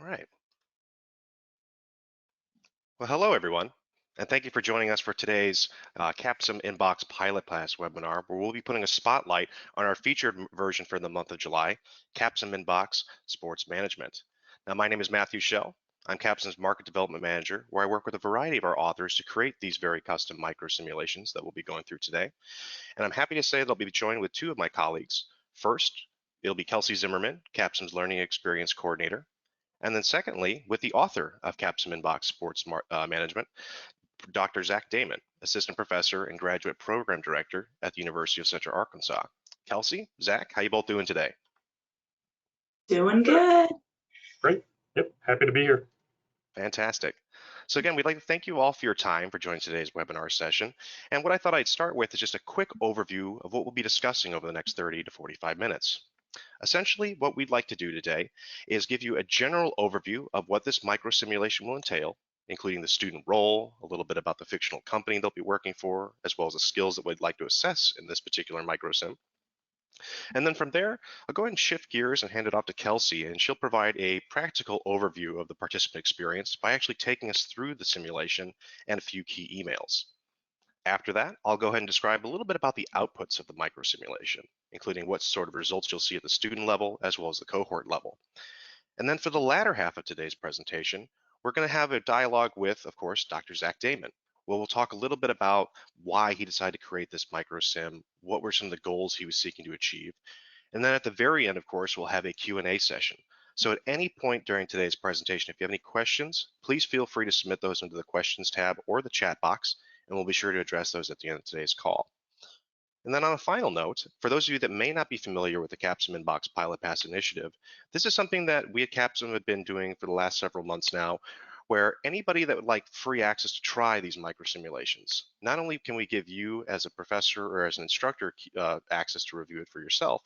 All right. Well, hello, everyone, and thank you for joining us for today's CapsimInbox Pilot Class webinar, where we'll be putting a spotlight on our featured version for the month of July, CapsimInbox Sports Management. Now, my name is Matthew Schell. I'm Capsim's Market Development Manager, where I work with a variety of our authors to create these very custom micro simulations that we'll be going through today. And I'm happy to say that I'll be joined with two of my colleagues. First, it'll be Kelsey Zimmerman, Capsim's Learning Experience Coordinator. And then secondly, with the author of CapsimInbox Sports Management, Dr. Zack Damon, Assistant Professor and Graduate Program Director at the University of Central Arkansas. Kelsey, Zack, how you both doing today? Doing good. Great. Yep. Happy to be here. Fantastic. So again, we'd like to thank you all for your time for joining today's webinar session. And what I thought I'd start with is just a quick overview of what we'll be discussing over the next 30 to 45 minutes. Essentially, what we'd like to do today is give you a general overview of what this micro simulation will entail, including the student role, a little bit about the fictional company they'll be working for, as well as the skills that we'd like to assess in this particular micro sim. And then from there, I'll go ahead and shift gears and hand it off to Kelsey, and she'll provide a practical overview of the participant experience by actually taking us through the simulation and a few key emails. After that, I'll go ahead and describe a little bit about the outputs of the micro simulation, including what sort of results you'll see at the student level as well as the cohort level. And then for the latter half of today's presentation, we're going to have a dialogue with, of course, Dr. Zack Damon. We'll talk a little bit about why he decided to create this micro sim, what were some of the goals he was seeking to achieve. And then at the very end, of course, we'll have a Q&A session. So at any point during today's presentation, if you have any questions, please feel free to submit those into the questions tab or the chat box, and we'll be sure to address those at the end of today's call. And then on a final note, for those of you that may not be familiar with the CapsimInbox Pilot Pass initiative, this is something that we at Capsim have been doing for the last several months now, where anybody that would like free access to try these micro simulations, not only can we give you as a professor or as an instructor access to review it for yourself,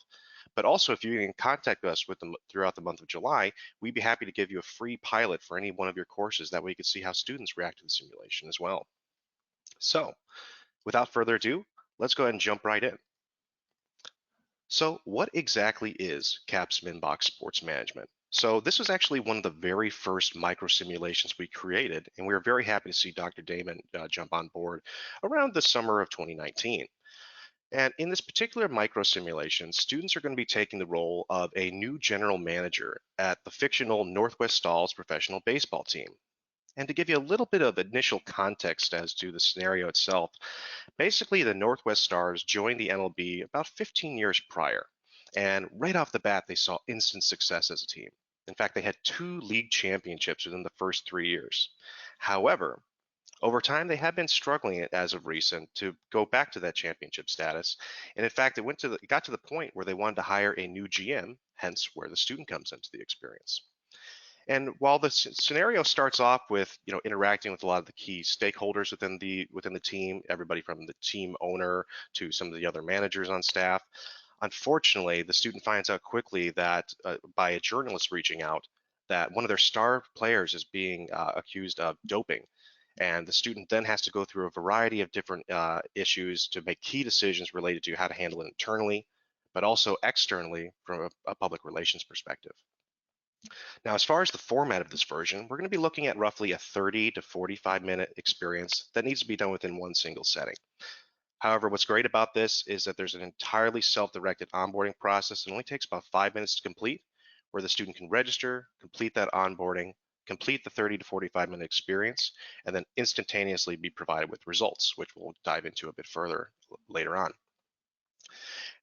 but also if you can contact us with them throughout the month of July, we'd be happy to give you a free pilot for any one of your courses. That way you can see how students react to the simulation as well. So without further ado, let's go ahead and jump right in. So what exactly is CapsimInbox Sports Management? So this was actually one of the very first micro simulations we created, and we were very happy to see Dr. Damon jump on board around the summer of 2019. And in this particular micro simulation, students are going to be taking the role of a new general manager at the fictional Northwest Stalls professional baseball team. And to give you a little bit of initial context as to the scenario itself, basically the Northwest Stars joined the MLB about 15 years prior. And right off the bat, they saw instant success as a team. In fact, they had 2 league championships within the first 3 years. However, over time, they have been struggling as of recent to go back to that championship status. And in fact, it got to the point where they wanted to hire a new GM, hence where the student comes into the experience. And while the scenario starts off with interacting with a lot of the key stakeholders within the team, everybody from the team owner to some of the other managers on staff, unfortunately, the student finds out quickly that by a journalist reaching out that one of their star players is being accused of doping. And the student then has to go through a variety of different issues to make key decisions related to how to handle it internally, but also externally from a public relations perspective. Now, as far as the format of this version, we're going to be looking at roughly a 30 to 45-minute experience that needs to be done within one single setting. However, what's great about this is that there's an entirely self-directed onboarding process. It only takes about 5 minutes to complete, where the student can register, complete that onboarding, complete the 30 to 45-minute experience, and then instantaneously be provided with results, which we'll dive into a bit further later on.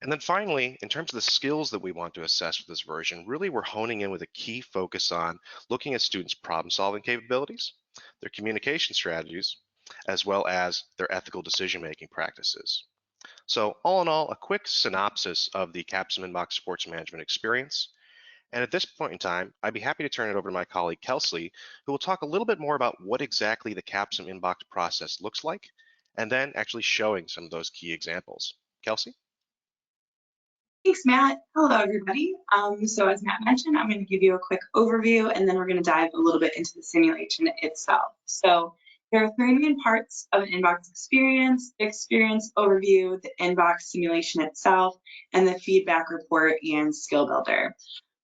And then finally, in terms of the skills that we want to assess for this version, really we're honing in with a key focus on looking at students' problem-solving capabilities, their communication strategies, as well as their ethical decision-making practices. So all in all, a quick synopsis of the CapsimInbox Sports Management experience. And at this point in time, I'd be happy to turn it over to my colleague Kelsey, who will talk a little bit more about what exactly the CapsimInbox process looks like, and then actually showing some of those key examples. Kelsey? Thanks, Matt. Hello, everybody. So as Matt mentioned, I'm going to give you a quick overview, and then we're going to dive a little bit into the simulation itself. So there are 3 main parts of an inbox experience: the experience overview, the inbox simulation itself, and the feedback report and skill builder.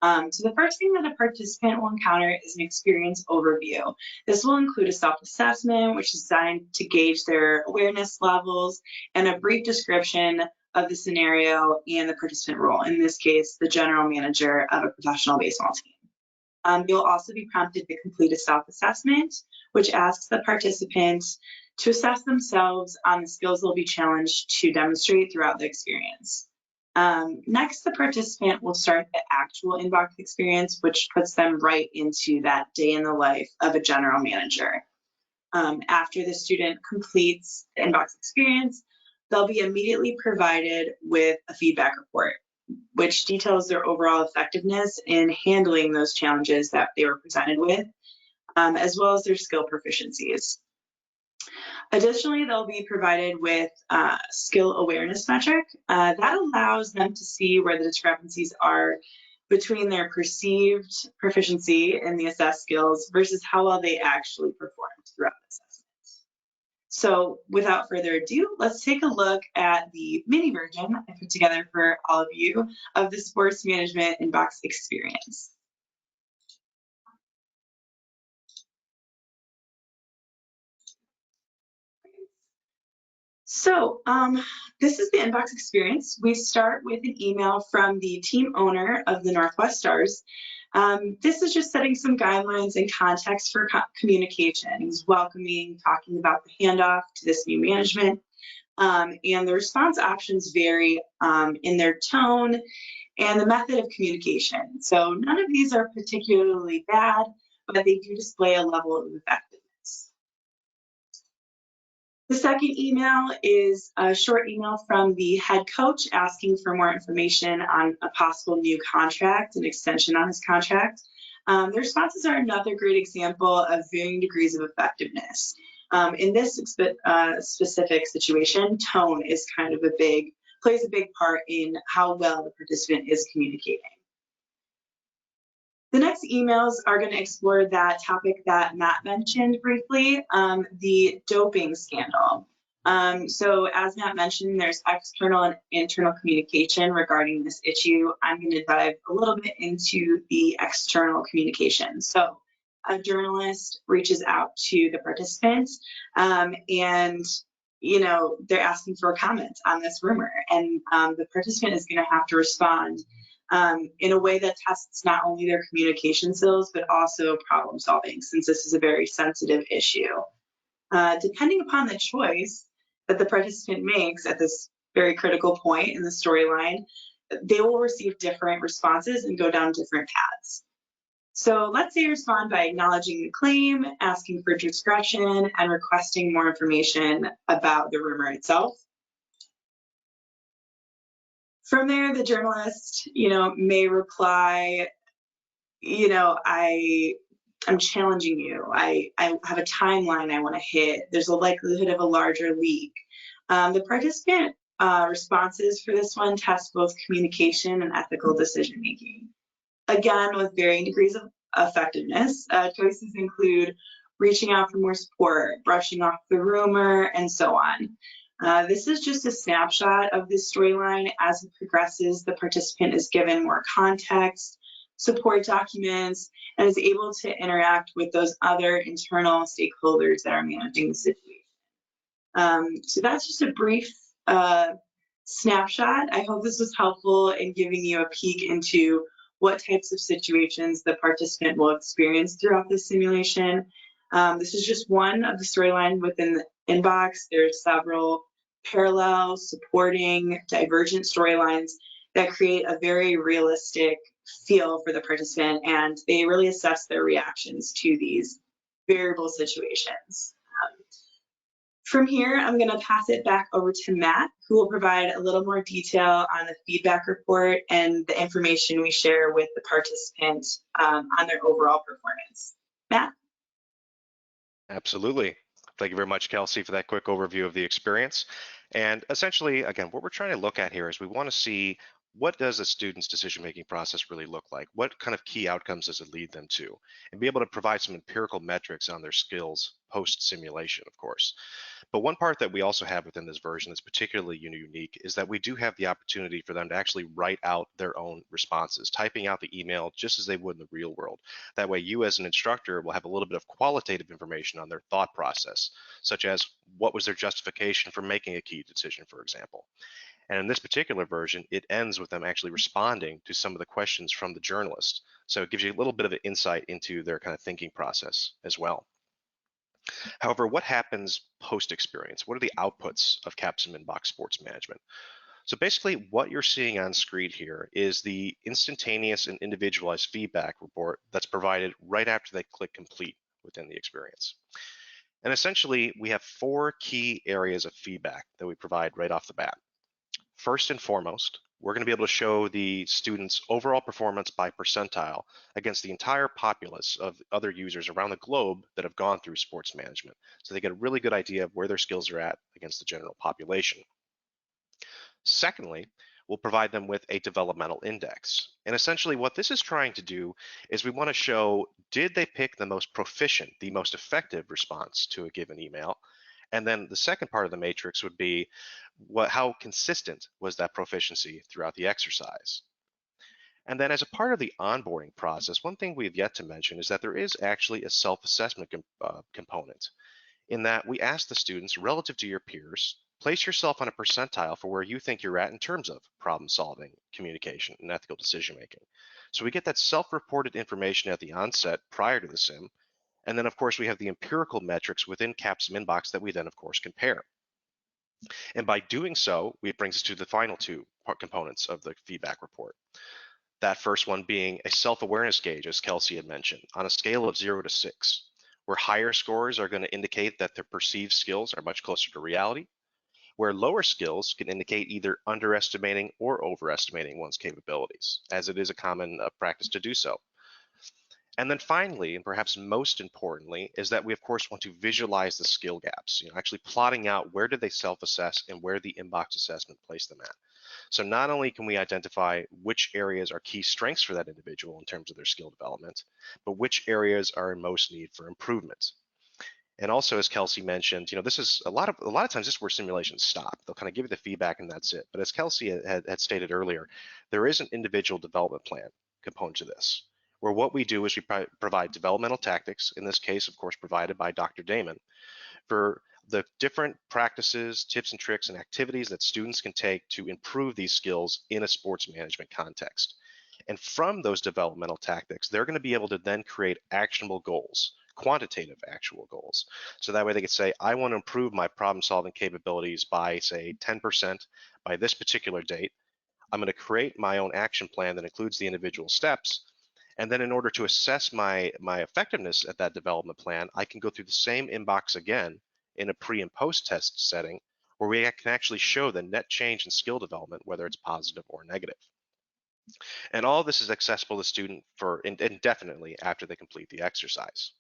So the first thing that a participant will encounter is an experience overview. This will include a self-assessment, which is designed to gauge their awareness levels, and a brief description of the scenario and the participant role, in this case, the general manager of a professional baseball team. You'll also be prompted to complete a self-assessment, which asks the participants to assess themselves on the skills they'll be challenged to demonstrate throughout the experience. Next, the participant will start the actual inbox experience, which puts them right into that day in the life of a general manager. After the student completes the inbox experience, they'll be immediately provided with a feedback report, which details their overall effectiveness in handling those challenges that they were presented with, as well as their skill proficiencies. Additionally, they'll be provided with a skill awareness metric that allows them to see where the discrepancies are between their perceived proficiency in the assessed skills versus how well they actually performed throughout the assessment. So without further ado, let's take a look at the mini version I put together for all of you of the sports management inbox experience. So this is the inbox experience. We start with an email from the team owner of the Northwest Stars. This is just setting some guidelines and context for communication. He's welcoming, talking about the handoff to this new management. And the response options vary in their tone and the method of communication. So none of these are particularly bad, but they do display a level of effectiveness. The second email is a short email from the head coach asking for more information on a possible new contract, an extension on his contract. The responses are another great example of varying degrees of effectiveness. In this specific situation, tone is kind of plays a big part in how well the participant is communicating. The next emails are going to explore that topic that Matt mentioned briefly, the doping scandal. So as Matt mentioned, there's external and internal communication regarding this issue. I'm going to dive a little bit into the external communication. So a journalist reaches out to the participants and they're asking for a comment on this rumor, and the participant is going to have to respond in a way that tests not only their communication skills, but also problem solving, since this is a very sensitive issue. Depending upon the choice that the participant makes at this very critical point in the storyline, they will receive different responses and go down different paths. So let's say you respond by acknowledging the claim, asking for discretion, and requesting more information about the rumor itself. From there, the journalist, may reply, I'm challenging you. I have a timeline I want to hit. There's a likelihood of a larger leak. The participant responses for this one test both communication and ethical decision making. Again, with varying degrees of effectiveness, choices include reaching out for more support, brushing off the rumor, and so on. This is just a snapshot of this storyline. As it progresses, the participant is given more context, support documents, and is able to interact with those other internal stakeholders that are managing the situation. So that's just a brief snapshot. I hope this was helpful in giving you a peek into what types of situations the participant will experience throughout the simulation. This is just one of the storyline within the inbox. There's several parallel, supporting, divergent storylines that create a very realistic feel for the participant, and they really assess their reactions to these variable situations. From here, I'm going to pass it back over to Matt, who will provide a little more detail on the feedback report and the information we share with the participants on their overall performance. Matt? Absolutely. Thank you very much, Kelsey, for that quick overview of the experience. And essentially, again, what we're trying to look at here is we want to see, what does a student's decision-making process really look like? What kind of key outcomes does it lead them to? And be able to provide some empirical metrics on their skills post-simulation, of course. But one part that we also have within this version that's particularly unique is that we do have the opportunity for them to actually write out their own responses, typing out the email just as they would in the real world. That way you as an instructor will have a little bit of qualitative information on their thought process, such as what was their justification for making a key decision, for example. And in this particular version, it ends with them actually responding to some of the questions from the journalist. So it gives you a little bit of an insight into their kind of thinking process as well. However, what happens post-experience? What are the outputs of CapsimInbox Sports Management? So basically what you're seeing on screen here is the instantaneous and individualized feedback report that's provided right after they click complete within the experience. And essentially, we have 4 key areas of feedback that we provide right off the bat. First and foremost, we're going to be able to show the students' overall performance by percentile against the entire populace of other users around the globe that have gone through sports management. So they get a really good idea of where their skills are at against the general population. Secondly, we'll provide them with a developmental index. And essentially what this is trying to do is we want to show, did they pick the most proficient, the most effective response to a given email? And then the second part of the matrix would be how consistent was that proficiency throughout the exercise? And then as a part of the onboarding process, one thing we've yet to mention is that there is actually a self-assessment component in that we ask the students relative to your peers, place yourself on a percentile for where you think you're at in terms of problem solving, communication, and ethical decision making. So we get that self-reported information at the onset prior to the sim. And then of course we have the empirical metrics within CapsimInbox that we then of course compare. And by doing so, it brings us to the final 2 components of the feedback report. That first one being a self-awareness gauge, as Kelsey had mentioned, on a scale of 0 to 6, where higher scores are going to indicate that their perceived skills are much closer to reality, where lower skills can indicate either underestimating or overestimating one's capabilities, as it is a common practice to do so. And then finally, and perhaps most importantly, is that we of course want to visualize the skill gaps, actually plotting out where did they self-assess and where the inbox assessment placed them at. So not only can we identify which areas are key strengths for that individual in terms of their skill development, but which areas are in most need for improvement. And also, as Kelsey mentioned, this is a lot of times this is where simulations stop. They'll kind of give you the feedback and that's it. But as Kelsey had stated earlier, there is an individual development plan component to this, where what we do is we provide developmental tactics, in this case, of course, provided by Dr. Damon, for the different practices, tips and tricks, and activities that students can take to improve these skills in a sports management context. And from those developmental tactics, they're going to be able to then create actionable goals, quantitative actual goals. So that way they could say, I want to improve my problem solving capabilities by say 10% by this particular date. I'm going to create my own action plan that includes the individual steps. And then in order to assess my effectiveness at that development plan, I can go through the same inbox again in a pre and post test setting where we can actually show the net change in skill development, whether it's positive or negative. And all of this is accessible to the student for indefinitely after they complete the exercise.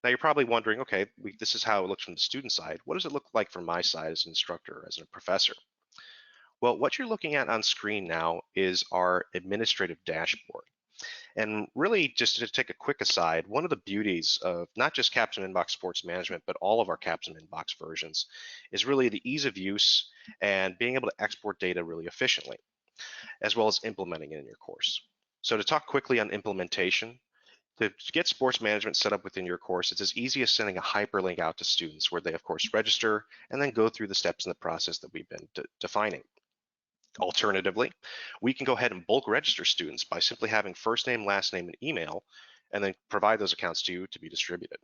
Now you're probably wondering, okay, this is how it looks from the student side. What does it look like from my side as an instructor, as a professor? Well, what you're looking at on screen now is our administrative dashboard. And really, just to take a quick aside, one of the beauties of not just CapsimInbox Sports Management, but all of our CapsimInbox versions is really the ease of use and being able to export data really efficiently, as well as implementing it in your course. So to talk quickly on implementation, to get sports management set up within your course, it's as easy as sending a hyperlink out to students where they, of course, register and then go through the steps in the process that we've been defining. Alternatively, we can go ahead and bulk register students by simply having first name, last name, and email, and then provide those accounts to you to be distributed.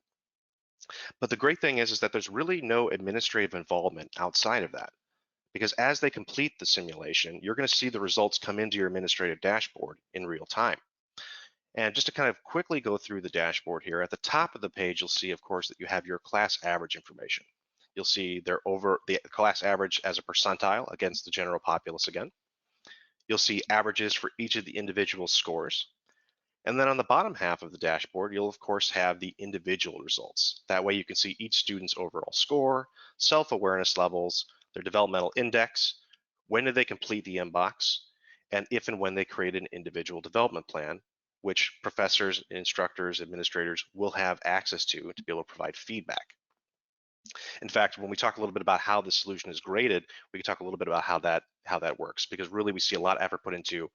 But the great thing is that there's really no administrative involvement outside of that, because as they complete the simulation, you're going to see the results come into your administrative dashboard in real time. And just to kind of quickly go through the dashboard here, at the top of the page, you'll see, of course, that you have your class average information. You'll see the class average as a percentile against the general populace again. You'll see averages for each of the individual scores. And then on the bottom half of the dashboard, you'll of course have the individual results. That way you can see each student's overall score, self-awareness levels, their developmental index, when did they complete the inbox, and if and when they create an individual development plan, which professors, instructors, administrators will have access to be able to provide feedback. In fact, when we talk a little bit about how the solution is graded, we can talk a little bit about how that works, because really we see a lot of effort put into,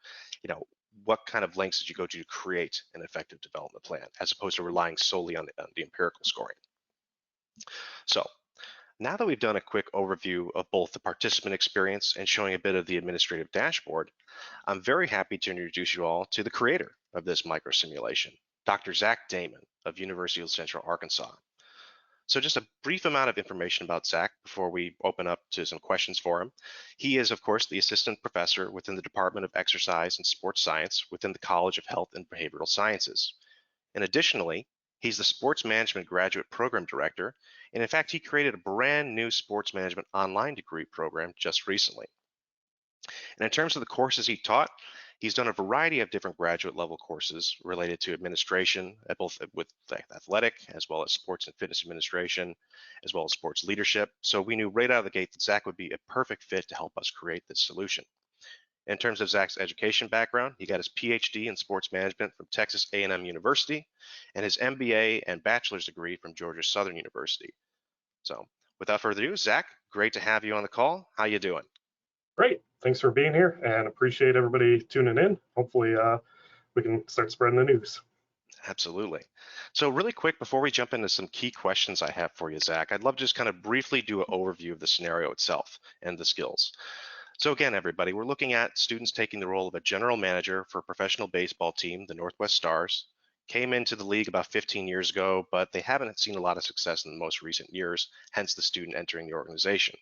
what kind of lengths did you go to create an effective development plan, as opposed to relying solely on the empirical scoring. So now that we've done a quick overview of both the participant experience and showing a bit of the administrative dashboard, I'm very happy to introduce you all to the creator of this micro simulation, Dr. Zack Damon of University of Central Arkansas. So just a brief amount of information about Zack before we open up to some questions for him. He is, of course, the assistant professor within the Department of Exercise and Sports Science within the College of Health and Behavioral Sciences. And additionally, he's the Sports Management Graduate Program Director. And in fact, he created a brand new sports management online degree program just recently. And in terms of the courses he taught, he's done a variety of different graduate level courses related to administration, both with athletic as well as sports and fitness administration, as well as sports leadership. So we knew right out of the gate that Zack would be a perfect fit to help us create this solution. In terms of Zack's education background, he got his PhD in sports management from Texas A&M University and his MBA and bachelor's degree from Georgia Southern University. So without further ado, Zack, great to have you on the call. How you doing? Great. Thanks for being here and appreciate everybody tuning in. Hopefully we can start spreading the news. Absolutely. So really quick, before we jump into some key questions I have for you, Zack, I'd love to just kind of briefly do an overview of the scenario itself and the skills. So again, everybody, we're looking at students taking the role of a general manager for a professional baseball team, the Northwest Stars. Came into the league about 15 years ago, but they haven't seen a lot of success in the most recent years, hence the student entering the organization.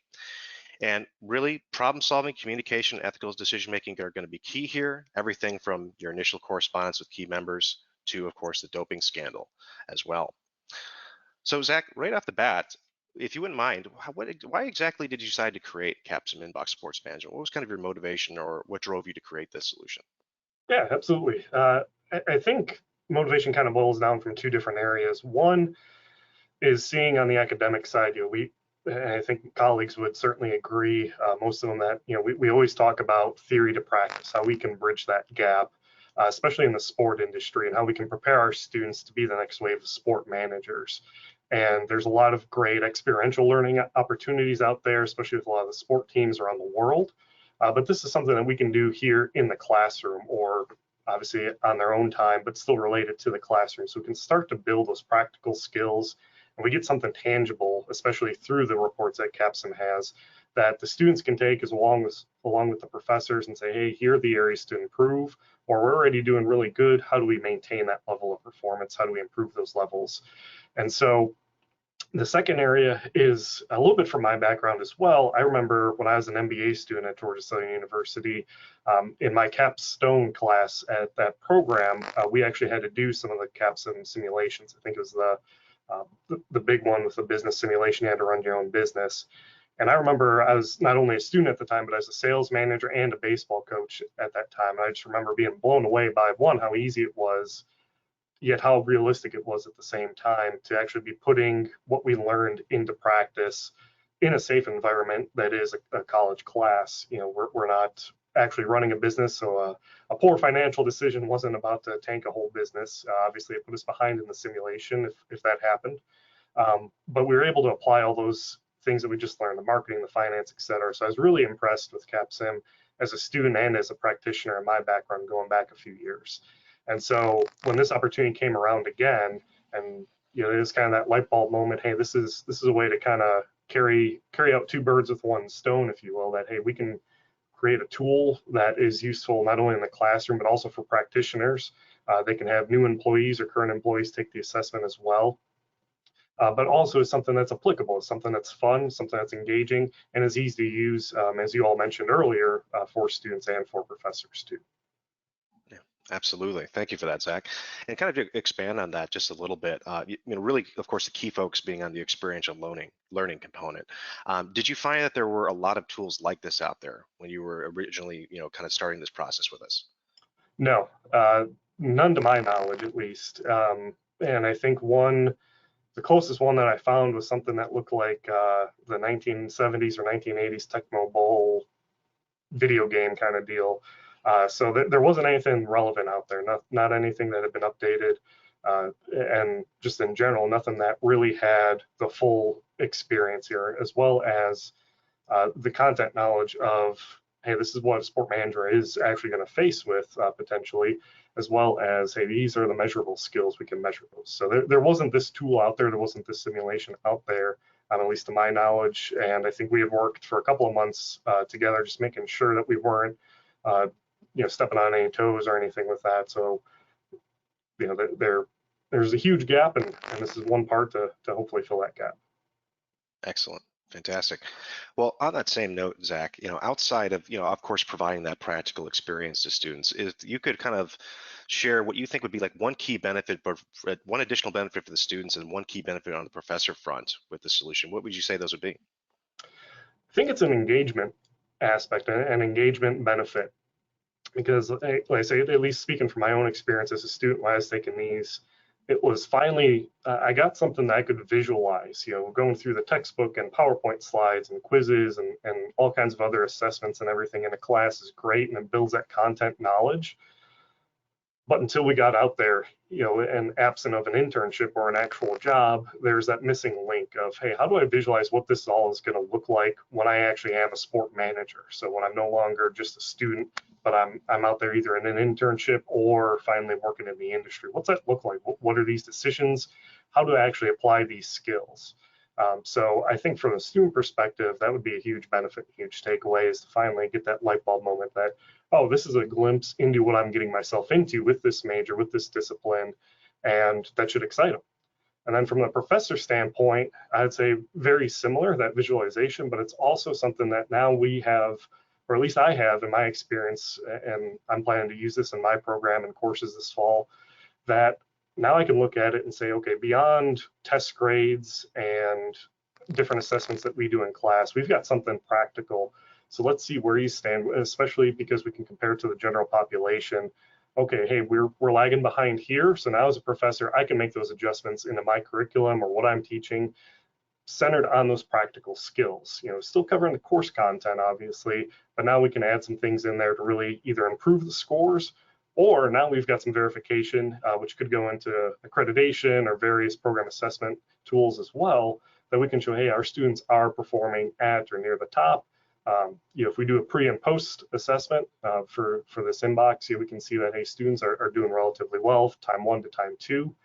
And really, problem solving, communication, ethical decision making are going to be key here. Everything from your initial correspondence with key members to, of course, the doping scandal as well. So, Zack, right off the bat, if you wouldn't mind, why exactly did you decide to create CapsimInbox Sports Management? What was kind of your motivation, or what drove you to create this solution? Yeah, absolutely. I think motivation kind of boils down from two different areas. One is seeing on the academic side, and I think colleagues would certainly agree, most of them, that we always talk about theory to practice, how we can bridge that gap, especially in the sport industry, and how we can prepare our students to be the next wave of sport managers. And there's a lot of great experiential learning opportunities out there, especially with a lot of the sport teams around the world. But this is something that we can do here in the classroom, or obviously on their own time, but still related to the classroom. So we can start to build those practical skills, and we get something tangible, especially through the reports that Capsim has, that the students can take along with the professors and say, hey, here are the areas to improve, or we're already doing really good. How do we maintain that level of performance? How do we improve those levels? And so the second area is a little bit from my background as well. I remember when I was an MBA student at Georgia Southern University, in my capstone class at that program, we actually had to do some of the Capsim simulations. I think it was the big one with the business simulation. You had to run your own business. And I remember I was not only a student at the time, but I was a sales manager and a baseball coach at that time. And I just remember being blown away by, one, how easy it was, yet how realistic it was at the same time to actually be putting what we learned into practice in a safe environment that is a college class. We're not actually running a business, so a poor financial decision wasn't about to tank a whole business. Obviously, it put us behind in the simulation if that happened. But we were able to apply all those things that we just learned, the marketing, the finance, et cetera. So I was really impressed with CapSim as a student and as a practitioner in my background going back a few years. And so when this opportunity came around again, and it was kind of that light bulb moment, hey, this is a way to kind of carry out two birds with one stone, if you will, that, hey, we can create a tool that is useful not only in the classroom, but also for practitioners. They can have new employees or current employees take the assessment as well. But also is something that's applicable, something that's fun, something that's engaging, and is easy to use, as you all mentioned earlier, for students and for professors too. Yeah, absolutely. Thank you for that, Zack. And kind of to expand on that just a little bit, really, of course, the key focus being on the experiential learning component. Did you find that there were a lot of tools like this out there when you were originally, kind of starting this process with us? No, none to my knowledge, at least. And I think the closest one that I found was something that looked like the 1970s or 1980s Tecmo Bowl video game kind of deal. So there wasn't anything relevant out there, not anything that had been updated. and just in general, nothing that really had the full experience here, as well as the content knowledge of, hey, this is what a sport manager is actually going to face with potentially, as well as, hey, these are the measurable skills, we can measure those. So there wasn't this tool out there, there wasn't this simulation out there, at least to my knowledge. And I think we have worked for a couple of months together, just making sure that we weren't, stepping on any toes or anything with that. So, there's a huge gap, and this is one part to hopefully fill that gap. Excellent. Fantastic. Well, on that same note, Zach, outside of, of course, providing that practical experience to students, if you could kind of share what you think would be like one key benefit, but one additional benefit for the students and one key benefit on the professor front with the solution, what would you say those would be? I think it's an engagement aspect, an engagement benefit, because like I say, at least speaking from my own experience as a student when I was taking these, it was finally, I got something that I could visualize, going through the textbook and PowerPoint slides and quizzes and all kinds of other assessments and everything in a class is great, and it builds that content knowledge. But until we got out there, and absent of an internship or an actual job, there's that missing link of, hey, how do I visualize what this all is going to look like when I actually am a sport manager? So when I'm no longer just a student, but I'm out there either in an internship or finally working in the industry. What's that look like? What are these decisions? How do I actually apply these skills? So I think from a student perspective, that would be a huge benefit, huge takeaway, is to finally get that light bulb moment that, oh, this is a glimpse into what I'm getting myself into with this major, with this discipline, and that should excite them. And then from the professor standpoint, I'd say very similar, that visualization, but it's also something that now we have, or at least I have in my experience, and I'm planning to use this in my program and courses this fall, that now I can look at it and say, okay, beyond test grades and different assessments that we do in class, we've got something practical. So let's see where you stand, especially because we can compare to the general population. Okay, hey, we're lagging behind here. So now as a professor, I can make those adjustments into my curriculum or what I'm teaching, centered on those practical skills, still covering the course content, obviously, but now we can add some things in there to really either improve the scores, or now we've got some verification, which could go into accreditation or various program assessment tools as well, that we can show, hey, our students are performing at or near the top. If we do a pre and post assessment for this inbox, we can see that, hey, students are doing relatively well, time 1 to time 2,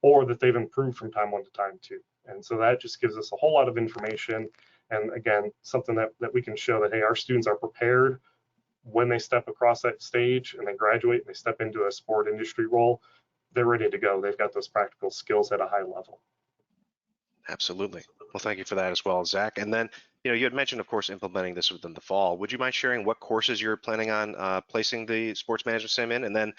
or that they've improved from time 1 to time 2. And so that just gives us a whole lot of information. And again, something that we can show that, hey, our students are prepared when they step across that stage and they graduate and they step into a sport industry role, they're ready to go. They've got those practical skills at a high level. Absolutely. Well, thank you for that as well, Zach. And then, you had mentioned, of course, implementing this within the fall. Would you mind sharing what courses you're planning on placing the sports management sim in? And then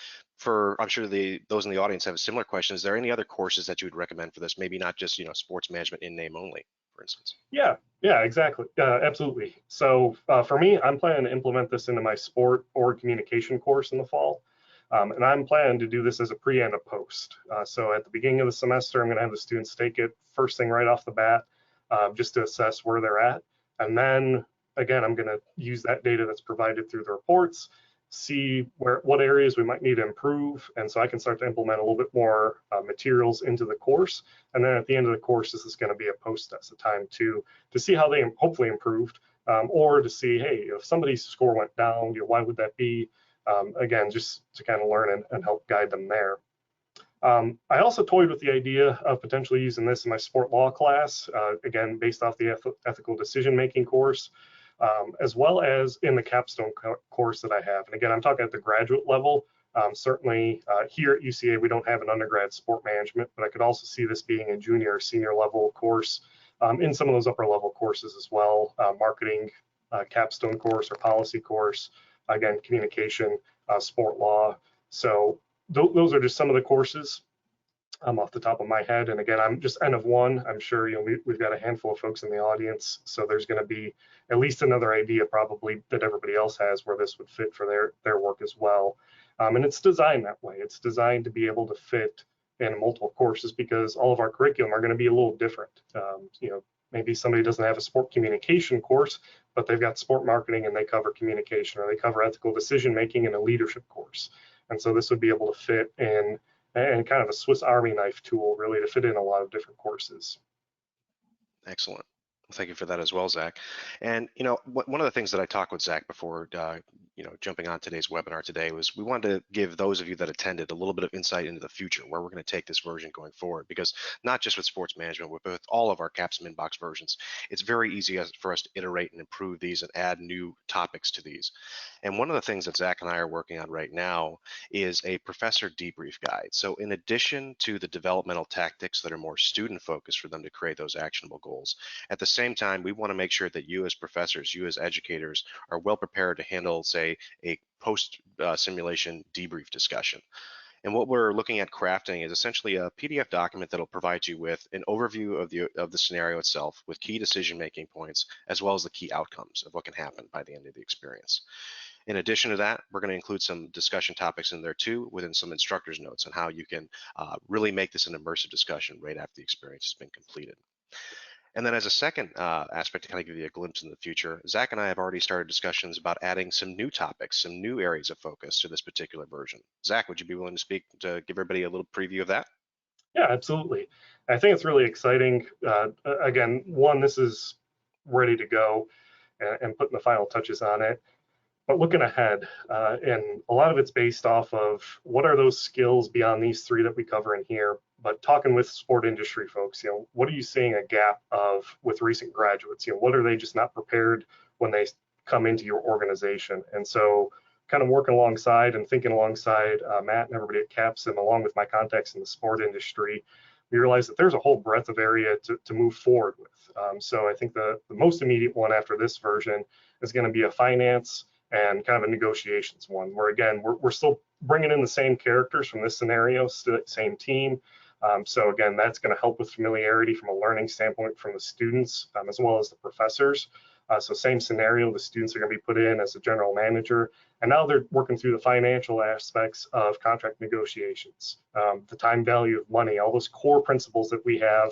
I'm sure those in the audience have a similar question. Is there any other courses that you would recommend for this? Maybe not just, sports management in name only, for instance. Yeah, exactly. Absolutely. So for me, I'm planning to implement this into my sport or communication course in the fall. And I'm planning to do this as a pre and a post. So at the beginning of the semester, I'm going to have the students take it first thing right off the bat, just to assess where they're at. And then again, I'm going to use that data that's provided through the reports, see what areas we might need to improve. And so I can start to implement a little bit more materials into the course. And then at the end of the course, this is going to be a post test, a time to see how they hopefully improved, or to see, hey, if somebody's score went down, why would that be? Again, just to kind of learn and help guide them there. I also toyed with the idea of potentially using this in my sport law class, again, based off the ethical decision-making course, as well as in the capstone course that I have. And again, I'm talking at the graduate level. Certainly here at UCA, we don't have an undergrad sport management, but I could also see this being a junior or senior level course in some of those upper level courses as well, marketing capstone course or policy course, again, communication, sport law. So those are just some of the courses off the top of my head. And again, I'm just N of one. I'm sure we've got a handful of folks in the audience, so there's going to be at least another idea probably that everybody else has where this would fit for their work as well. And it's designed that way. It's designed to be able to fit in multiple courses because all of our curriculum are going to be a little different. Maybe somebody doesn't have a sport communication course, but they've got sport marketing and they cover communication, or they cover ethical decision making in a leadership course. And so this would be able to fit in and kind of a Swiss Army knife tool really to fit in a lot of different courses. Excellent. Well, thank you for that as well, Zach. And one of the things that I talked with Zach before, jumping on today's webinar today was we wanted to give those of you that attended a little bit of insight into the future, where we're going to take this version going forward. Because not just with sports management, but with all of our CapsimInbox versions, it's very easy for us to iterate and improve these and add new topics to these. And one of the things that Zach and I are working on right now is a professor debrief guide. So in addition to the developmental tactics that are more student focused for them to create those actionable goals, at the same time, we want to make sure that you as professors, you as educators, are well prepared to handle, say, a post simulation debrief discussion. And what we're looking at crafting is essentially a PDF document that'll provide you with an overview of the scenario itself, with key decision-making points, as well as the key outcomes of what can happen by the end of the experience. In addition to that, we're going to include some discussion topics in there too, within some instructor's notes on how you can really make this an immersive discussion right after the experience has been completed. And then as a second aspect to kind of give you a glimpse in the future, Zach and I have already started discussions about adding some new topics, some new areas of focus to this particular version. Zach, would you be willing to speak to give everybody a little preview of that? Yeah, absolutely. I think it's really exciting. Again, one, this is ready to go and putting the final touches on it. But looking ahead, and a lot of it's based off of what are those skills beyond these three that we cover in here, but talking with sport industry folks, what are you seeing a gap of with recent graduates? What are they just not prepared when they come into your organization? And so kind of working alongside and thinking alongside Matt and everybody at Capsim, along with my contacts in the sport industry, we realized that there's a whole breadth of area to move forward with. So I think the most immediate one after this version is going to be a finance and kind of a negotiations one, where again, we're still bringing in the same characters from this scenario, same team. So again, that's going to help with familiarity from a learning standpoint from the students, as well as the professors. So same scenario, the students are going to be put in as a general manager, and now they're working through the financial aspects of contract negotiations, the time value of money, all those core principles that we have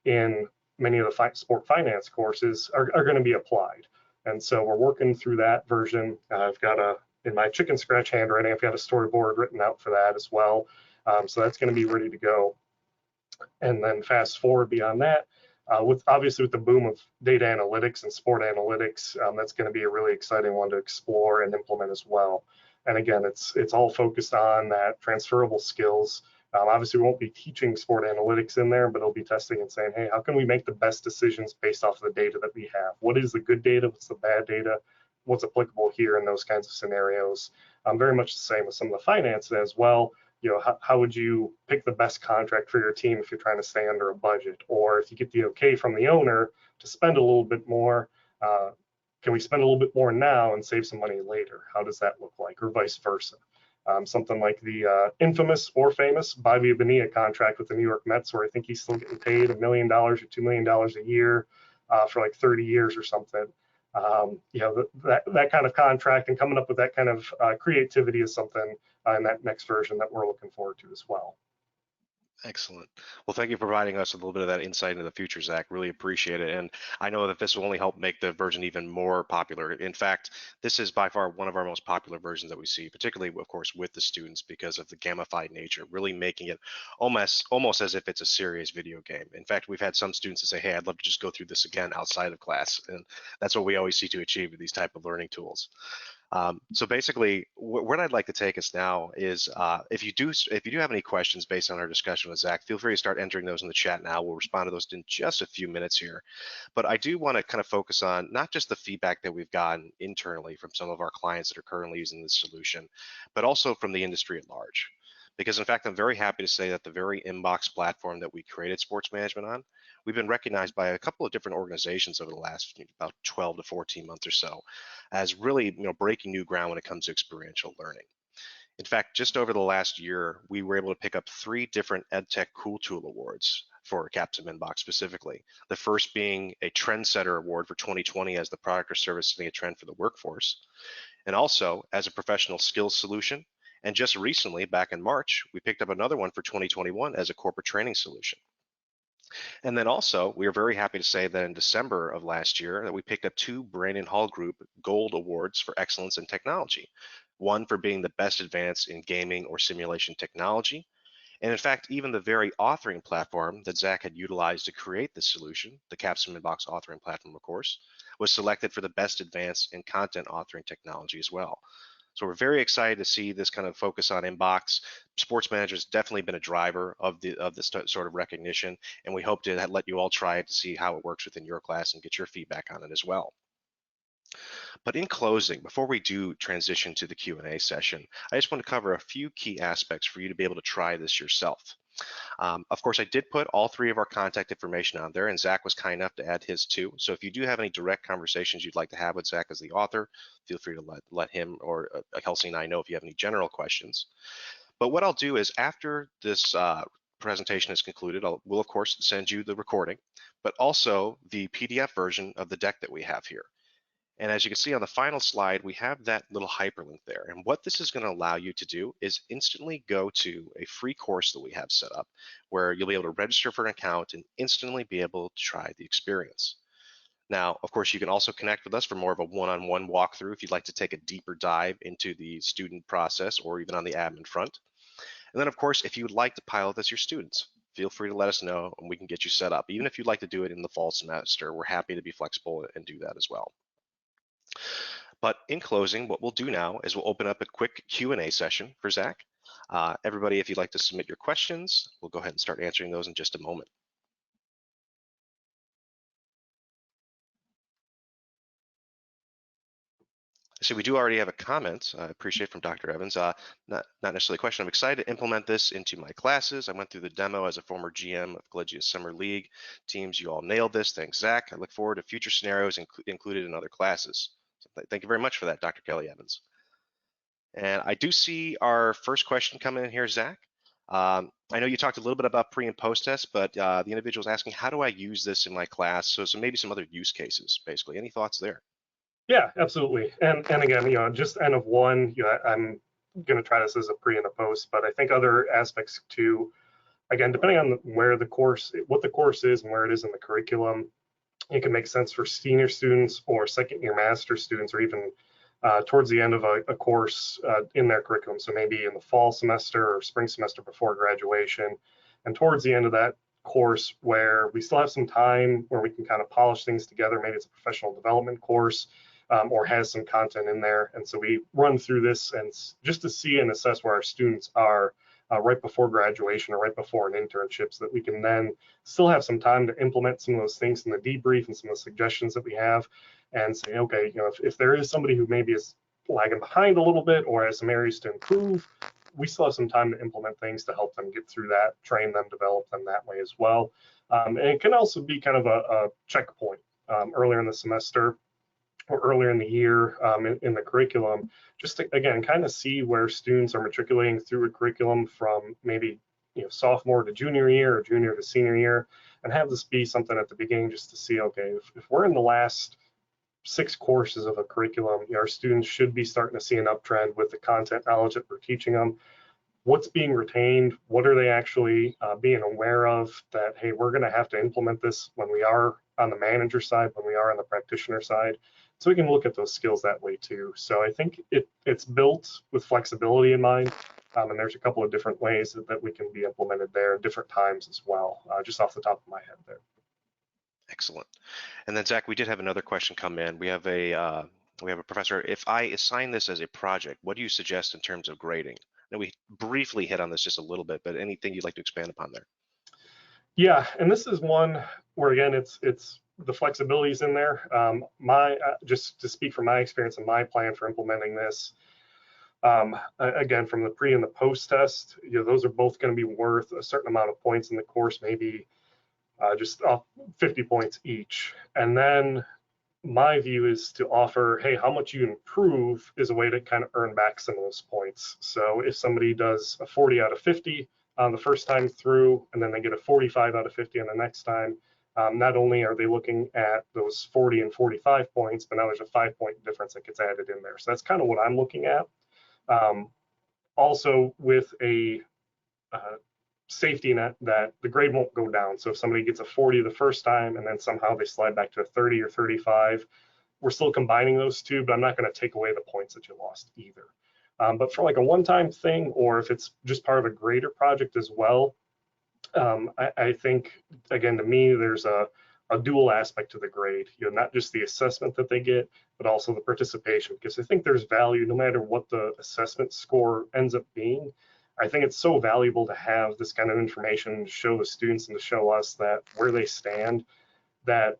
in many of the sport finance courses are going to be applied. And so we're working through that version. I've got in my chicken scratch handwriting, I've got a storyboard written out for that as well. So that's going to be ready to go. And then fast forward beyond that, obviously with the boom of data analytics and sport analytics, that's going to be a really exciting one to explore and implement as well. And again, it's all focused on that transferable skills. Obviously, we won't be teaching sport analytics in there, but it'll be testing and saying, hey, how can we make the best decisions based off of the data that we have? What is the good data? What's the bad data? What's applicable here in those kinds of scenarios? Very much the same with some of the finance as well. How would you pick the best contract for your team if you're trying to stay under a budget? Or if you get the okay from the owner to spend a little bit more, can we spend a little bit more now and save some money later? How does that look like, or vice versa? Something like the infamous or famous Bobby Bonilla contract with the New York Mets, where I think he's still getting paid $1 million or $2 million a year for like 30 years or something. That kind of contract and coming up with that kind of creativity is something in that next version that we're looking forward to as well. Excellent. Well, thank you for providing us a little bit of that insight into the future, Zach. Really appreciate it. And I know that this will only help make the version even more popular. In fact, this is by far one of our most popular versions that we see, particularly, of course, with the students because of the gamified nature, really making it almost as if it's a serious video game. In fact, we've had some students that say, hey, I'd love to just go through this again outside of class. And that's what we always seek to achieve with these type of learning tools. So basically, what I'd like to take us now is if you do have any questions based on our discussion with Zach, feel free to start entering those in the chat now. We'll respond to those in just a few minutes here. But I do want to kind of focus on not just the feedback that we've gotten internally from some of our clients that are currently using this solution, but also from the industry at large. Because in fact, I'm very happy to say that the very inbox platform that we created sports management on, we've been recognized by a couple of different organizations over the last about 12 to 14 months or so as really breaking new ground when it comes to experiential learning. In fact, just over the last year, we were able to pick up 3 different EdTech Cool Tool Awards for CapsimInbox specifically. The first being a Trendsetter Award for 2020 as the product or service setting a trend for the workforce, and also as a professional skills solution. And just recently, back in March, we picked up another one for 2021 as a corporate training solution. And then also, we are very happy to say that in December of last year that we picked up 2 Brandon Hall Group Gold Awards for excellence in technology. One for being the best advance in gaming or simulation technology, And in fact, even the very authoring platform that Zack had utilized to create this solution, the CapsimInbox authoring platform, of course, was selected for the best advance in content authoring technology as well. So we're very excited to see this kind of focus on Inbox. Sports Manager has definitely been a driver of this sort of recognition, and we hope to let you all try it to see how it works within your class and get your feedback on it as well. But in closing, before we do transition to the Q&A session, I just want to cover a few key aspects for you to be able to try this yourself. Of course, I did put all three of our contact information on there, and Zack was kind enough to add his too. So if you do have any direct conversations you'd like to have with Zack as the author, feel free to let him or Kelsey and I know if you have any general questions. But what I'll do is after this presentation is concluded, we'll of course send you the recording, but also the PDF version of the deck that we have here. And as you can see on the final slide, we have that little hyperlink there. And what this is going to allow you to do is instantly go to a free course that we have set up where you'll be able to register for an account and instantly be able to try the experience. Now, of course, you can also connect with us for more of a one-on-one walkthrough if you'd like to take a deeper dive into the student process or even on the admin front. And then, of course, if you would like to pilot as your students, feel free to let us know and we can get you set up. Even if you'd like to do it in the fall semester, we're happy to be flexible and do that as well. But in closing, what we'll do now is we'll open up a quick Q&A session for Zack. Everybody, if you'd like to submit your questions, we'll go ahead and start answering those in just a moment. So we do already have a comment, I appreciate from Dr. Evans, not necessarily a question. I'm excited to implement this into my classes. I went through the demo as a former GM of Collegiate Summer League teams. You all nailed this. Thanks, Zack. I look forward to future scenarios included in other classes. So thank you very much for that, Dr. Kelly Evans. And I do see our first question coming in here, Zack. I know you talked a little bit about pre and post tests, but the individual is asking, how do I use this in my class? So maybe some other use cases, basically. Any thoughts there? Yeah, absolutely. And again, just N of one, I'm going to try this as a pre and a post, but I think other aspects too, again, depending on what the course is and where it is in the curriculum, it can make sense for senior students or second year master students, or even towards the end of a course in their curriculum. So maybe in the fall semester or spring semester before graduation, and towards the end of that course where we still have some time where we can kind of polish things together. Maybe it's a professional development course or has some content in there. And so we run through this and just to see and assess where our students are right before graduation or right before an internship, so that we can then still have some time to implement some of those things in the debrief and some of the suggestions that we have, and say, okay, if there is somebody who maybe is lagging behind a little bit or has some areas to improve, we still have some time to implement things to help them get through that, train them, develop them that way as well. And it can also be kind of a checkpoint earlier in the semester or earlier in the year in the curriculum, just to, again, kind of see where students are matriculating through a curriculum from maybe sophomore to junior year or junior to senior year, and have this be something at the beginning just to see, okay, if we're in the last 6 courses of a curriculum, our students should be starting to see an uptrend with the content knowledge that we're teaching them. What's being retained? What are they actually being aware of that, hey, we're going to have to implement this when we are on the manager side, when we are on the practitioner side? So we can look at those skills that way too. So I think it's built with flexibility in mind. And there's a couple of different ways that we can be implemented there at different times as well, just off the top of my head there. Excellent. And then Zack, we did have another question come in. We have a professor. If I assign this as a project, what do you suggest in terms of grading? Now we briefly hit on this just a little bit, but anything you'd like to expand upon there? Yeah, and this is one where again, it's the flexibilities in there. Just to speak from my experience and my plan for implementing this. Again, from the pre and the post test, those are both going to be worth a certain amount of points in the course, maybe just 50 points each. And then my view is to offer, hey, how much you improve is a way to kind of earn back some of those points. So if somebody does a 40 out of 50 on the first time through, and then they get a 45 out of 50 on the next time, not only are they looking at those 40 and 45 points, but now there's a 5-point difference that gets added in there. So that's kind of what I'm looking at. Also with a safety net that the grade won't go down. So if somebody gets a 40 the first time and then somehow they slide back to a 30 or 35, we're still combining those two, but I'm not going to take away the points that you lost either. But for like a one-time thing, or if it's just part of a greater project as well, I think, again, to me, there's a dual aspect to the grade, not just the assessment that they get, but also the participation, because I think there's value no matter what the assessment score ends up being. I think it's so valuable to have this kind of information to show the students and to show us that where they stand, that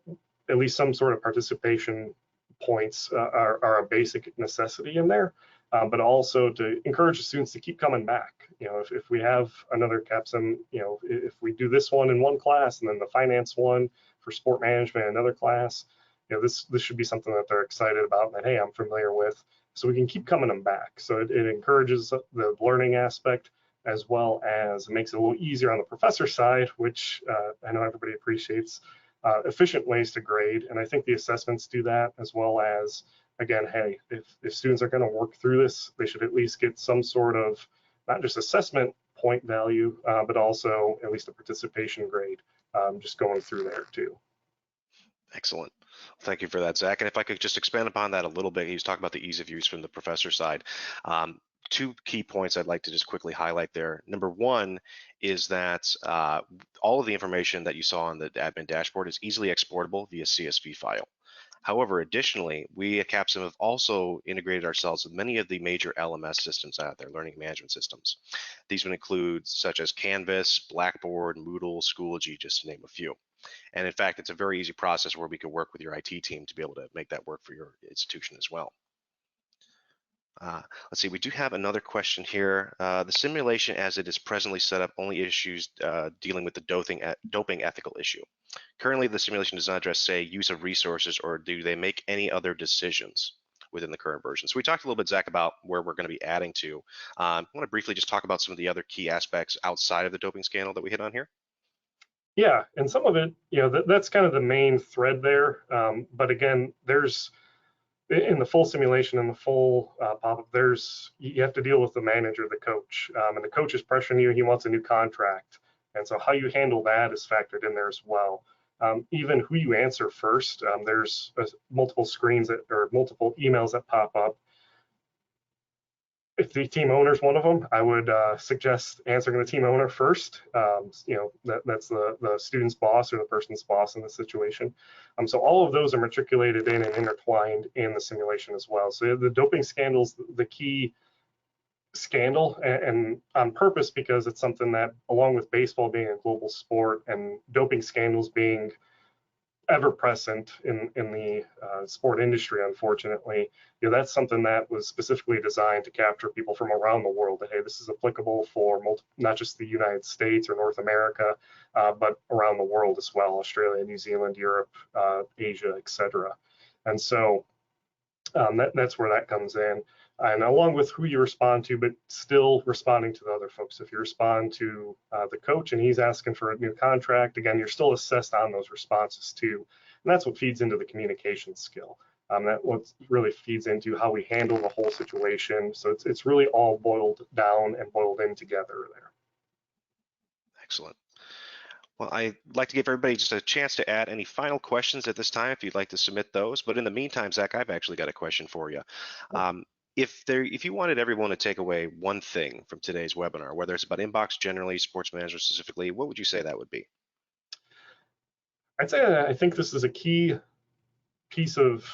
at least some sort of participation points are a basic necessity in there. But also to encourage the students to keep coming back. If we have another CapSim, if we do this one in one class and then the finance one for sport management, another class, this should be something that they're excited about and that, hey, I'm familiar with, so we can keep coming them back. So it encourages the learning aspect, as well as it makes it a little easier on the professor side, which I know everybody appreciates, efficient ways to grade. And I think the assessments do that, as well as, again, hey, if students are going to work through this, they should at least get some sort of not just assessment point value, but also at least a participation grade, just going through there too. Excellent. Thank you for that, Zach. And if I could just expand upon that a little bit, he was talking about the ease of use from the professor side. Two key points I'd like to just quickly highlight there. Number one is that all of the information that you saw on the admin dashboard is easily exportable via CSV file. However, additionally, we at CapSim have also integrated ourselves with many of the major LMS systems out there, learning management systems. These would include such as Canvas, Blackboard, Moodle, Schoology, just to name a few. And in fact, it's a very easy process where we could work with your IT team to be able to make that work for your institution as well. Let's see, we do have another question here. The simulation as it is presently set up only issues dealing with the doping ethical issue. Currently, the simulation does not address, say, use of resources, or do they make any other decisions within the current version? So we talked a little bit, Zach, about where we're going to be adding to. I want to briefly just talk about some of the other key aspects outside of the doping scandal that we hit on here. Yeah, and some of it, that's kind of the main thread there. But again, there's in the full simulation and the full pop-up, you have to deal with the manager, the coach, and the coach is pressuring you. He wants a new contract, and so how you handle that is factored in there as well. Even who you answer first, there's multiple screens or multiple emails that pop up. If the team owner is one of them, I would suggest answering the team owner first. That's the student's boss or the person's boss in the situation. So all of those are matriculated in and intertwined in the simulation as well. So the doping scandal's the key scandal, and on purpose, because it's something that, along with baseball being a global sport and doping scandals being ever present in the sport industry, unfortunately, that's something that was specifically designed to capture people from around the world. That, hey, this is applicable for not just the United States or North America, but around the world as well: Australia, New Zealand, Europe, Asia, etc. And so that's where that comes in. And along with who you respond to, but still responding to the other folks. If you respond to the coach and he's asking for a new contract, again, you're still assessed on those responses too. And that's what feeds into the communication skill. That what really feeds into how we handle the whole situation. So it's really all boiled down and boiled in together there. Excellent. Well, I'd like to give everybody just a chance to add any final questions at this time if you'd like to submit those. But in the meantime, Zach, I've actually got a question for you. If you wanted everyone to take away one thing from today's webinar, whether it's about Inbox generally, sports management specifically, what would you say that would be? I'd say I think this is a key piece of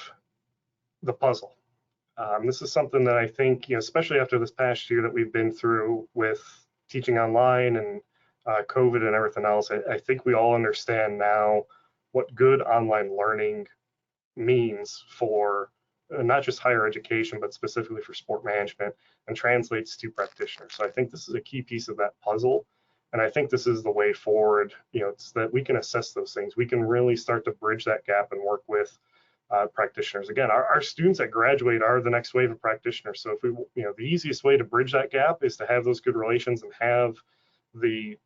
the puzzle. This is something that I think, especially after this past year that we've been through with teaching online and COVID and everything else, I think we all understand now what good online learning means for not just higher education, but specifically for sport management, and translates to practitioners. So I think this is a key piece of that puzzle. And I think this is the way forward, it's that we can assess those things. We can really start to bridge that gap and work with practitioners. Again, our students that graduate are the next wave of practitioners. So if we, the easiest way to bridge that gap is to have those good relations and have the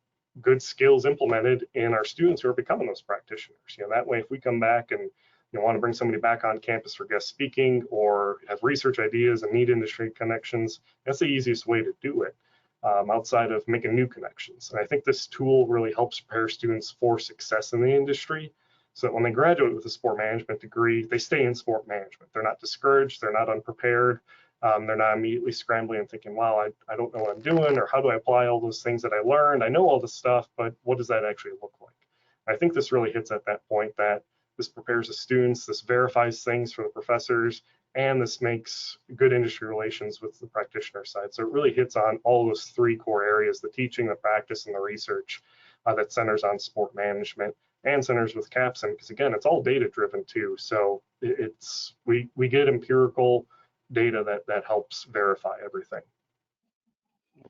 good skills implemented in our students who are becoming those practitioners. That way, if we come back and want to bring somebody back on campus for guest speaking or have research ideas and need industry connections, that's the easiest way to do it outside of making new connections. And I think this tool really helps prepare students for success in the industry, so that when they graduate with a sport management degree, they stay in sport management. They're not discouraged, they're not unprepared, They're not immediately scrambling and thinking, wow, I don't know what I'm doing, or how do I apply all those things that I learned? I know all this stuff, but what does that actually look like? I think this really hits at that point that this prepares the students, this verifies things for the professors, and this makes good industry relations with the practitioner side. So it really hits on all those three core areas: the teaching, the practice, and the research that centers on sport management and centers with Capsim, because again, it's all data driven too. So we get empirical data that helps verify everything.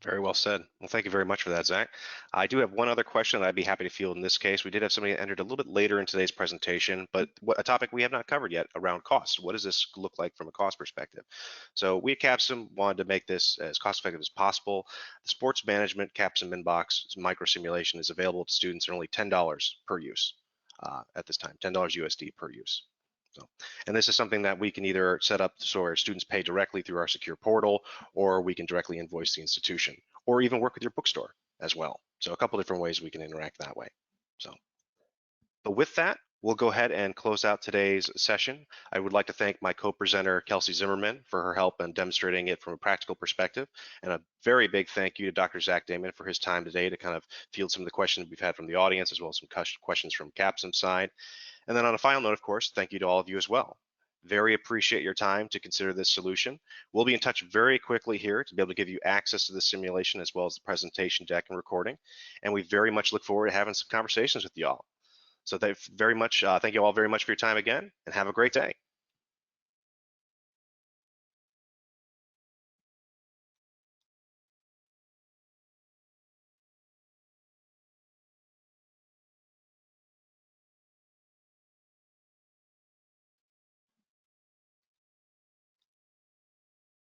Very well said. Well, thank you very much for that, Zach. I do have one other question that I'd be happy to field in this case. We did have somebody that entered a little bit later in today's presentation, but a topic we have not covered yet around cost. What does this look like from a cost perspective? So we at Capsim wanted to make this as cost effective as possible. The sports management CapsimInbox micro simulation is available to students at only $10 per use at this time, $10 USD per use. So, and this is something that we can either set up so our students pay directly through our secure portal, or we can directly invoice the institution, or even work with your bookstore as well. So a couple different ways we can interact that way. So, but with that, we'll go ahead and close out today's session. I would like to thank my co-presenter, Kelsey Zimmerman, for her help in demonstrating it from a practical perspective. And a very big thank you to Dr. Zack Damon for his time today to kind of field some of the questions we've had from the audience, as well as some questions from Capsim's side. And then on a final note, of course, thank you to all of you as well. Very appreciate your time to consider this solution. We'll be in touch very quickly here to be able to give you access to the simulation as well as the presentation deck and recording. And we very much look forward to having some conversations with you all. So thank you all very much for your time again, and have a great day.